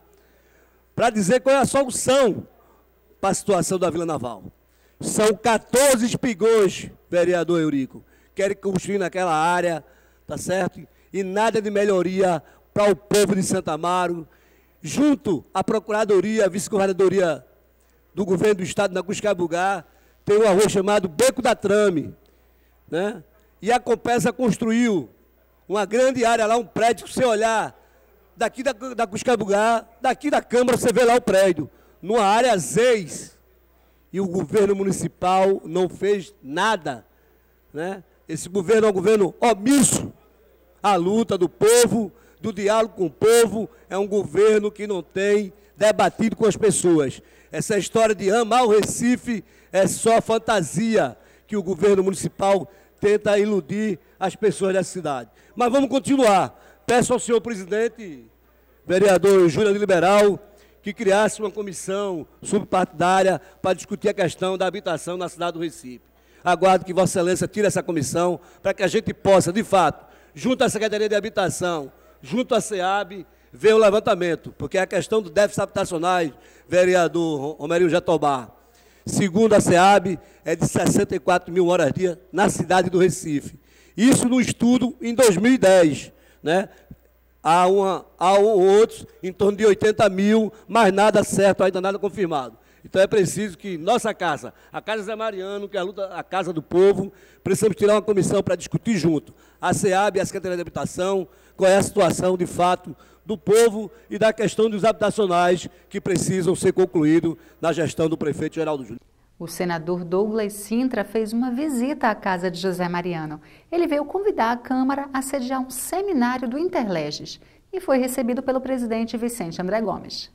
para dizer qual é a solução para a situação da Vila Naval. São 14 espigões, vereador Eurico, querem construir naquela área, tá certo? E nada de melhoria para o povo de Santo Amaro, junto à Procuradoria, a Vice-Governadoria do Governo do Estado na Cuscabugá, tem uma rua chamada Beco da Trame, né? E a Compesa construiu uma grande área lá, um prédio, que você olhar daqui da Cuscabugá, daqui da Câmara, você vê lá o prédio, numa área ZEIS, e o governo municipal não fez nada, né? Esse governo é um governo omisso à luta do povo, do diálogo com o povo, é um governo que não tem debatido com as pessoas. Essa história de amar o Recife é só fantasia que o governo municipal tenta iludir as pessoas da cidade. Mas vamos continuar. Peço ao senhor presidente vereador Júlio Liberal, que criasse uma comissão subpartidária para discutir a questão da habitação na cidade do Recife. Aguardo que Vossa Excelência tire essa comissão para que a gente possa, de fato, junto à Secretaria de Habitação, junto à SEAB, ver o levantamento, porque a questão do déficit habitacional, vereador Romerinho Jatobá, segundo a SEAB, é de 64 mil horas-dia na cidade do Recife. Isso no estudo em 2010, né? Há outros em torno de 80 mil, mas nada certo, ainda nada confirmado. Então é preciso que nossa casa, a Casa Zé Mariano, que é a casa do povo, precisamos tirar uma comissão para discutir junto. A SEAB e a Secretaria de Habitação, qual é a situação de fato do povo e da questão dos habitacionais que precisam ser concluídos na gestão do prefeito Geraldo Júlio. O senador Douglas Sintra fez uma visita à casa de José Mariano. Ele veio convidar a Câmara a sediar um seminário do Interleges e foi recebido pelo presidente Vicente André Gomes.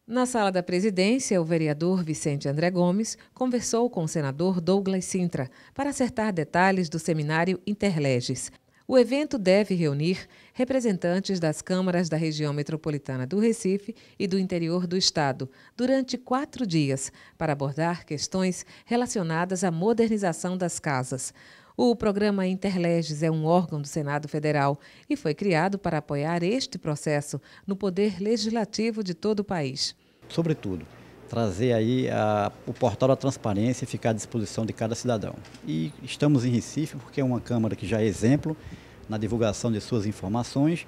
Na sala da presidência, o vereador Vicente André Gomes conversou com o senador Douglas Sintra para acertar detalhes do seminário Interleges. O evento deve reunir representantes das câmaras da região metropolitana do Recife e do interior do estado durante 4 dias para abordar questões relacionadas à modernização das casas. O programa Interleges é um órgão do Senado Federal e foi criado para apoiar este processo no poder legislativo de todo o país. Sobretudo, trazer aí o portal da transparência e ficar à disposição de cada cidadão. E estamos em Recife porque é uma Câmara que já é exemplo na divulgação de suas informações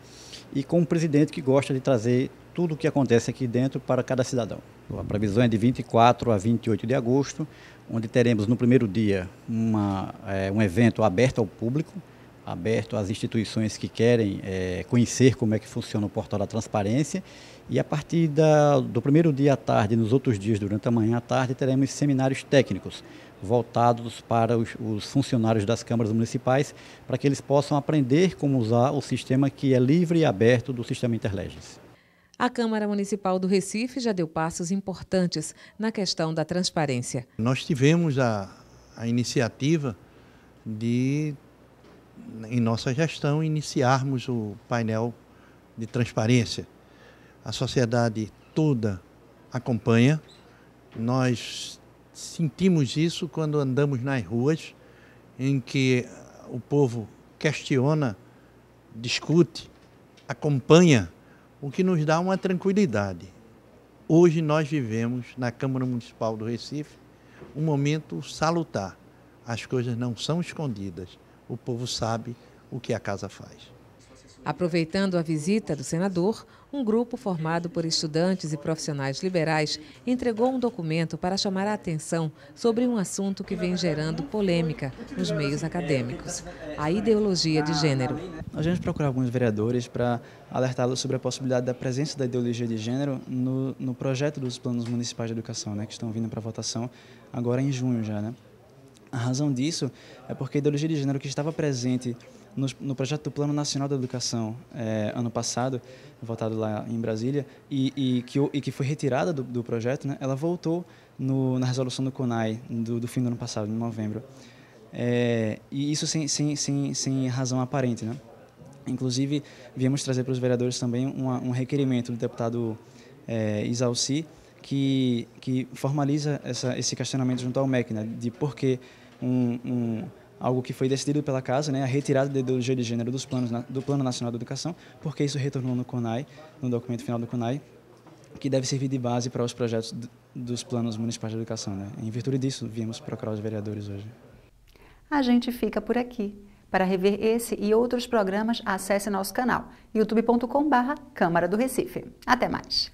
e com um presidente que gosta de trazer tudo o que acontece aqui dentro para cada cidadão. A previsão é de 24 a 28 de agosto, onde teremos no primeiro dia um evento aberto ao público, aberto às instituições que querem conhecer como é que funciona o portal da transparência. E a partir do primeiro dia à tarde, nos outros dias, durante a manhã à tarde, teremos seminários técnicos voltados para os funcionários das câmaras municipais, para que eles possam aprender como usar o sistema que é livre e aberto do sistema Interleges. A Câmara Municipal do Recife já deu passos importantes na questão da transparência. Nós tivemos a iniciativa de, em nossa gestão, iniciarmos o painel de transparência. A sociedade toda acompanha. Nós sentimos isso quando andamos nas ruas, em que o povo questiona, discute, acompanha, o que nos dá uma tranquilidade. Hoje nós vivemos na Câmara Municipal do Recife um momento salutar. As coisas não são escondidas. O povo sabe o que a casa faz. Aproveitando a visita do senador, um grupo formado por estudantes e profissionais liberais entregou um documento para chamar a atenção sobre um assunto que vem gerando polêmica nos meios acadêmicos: a ideologia de gênero. Nós vamos procurar alguns vereadores para alertá-los sobre a possibilidade da presença da ideologia de gênero no projeto dos planos municipais de educação, né, que estão vindo para votação agora em junho já, né? A razão disso é porque a ideologia de gênero que estava presente no projeto do Plano Nacional da Educação ano passado, votado lá em Brasília, e que foi retirada do projeto, né, ela voltou na resolução do CONAI do fim do ano passado, em novembro. E isso sem razão aparente, né? Inclusive, viemos trazer para os vereadores também um requerimento do deputado Isalci, que formaliza esse questionamento junto ao MEC, né, de por que algo que foi decidido pela Casa, né, a retirada da ideologia de gênero do Plano Nacional da Educação, porque isso retornou no CONAI, no documento final do CONAI, que deve servir de base para os projetos dos planos municipais de educação, né? Em virtude disso, viemos procurar os vereadores hoje. A gente fica por aqui. Para rever esse e outros programas, acesse nosso canal youtube.com/Câmara do Recife. Até mais!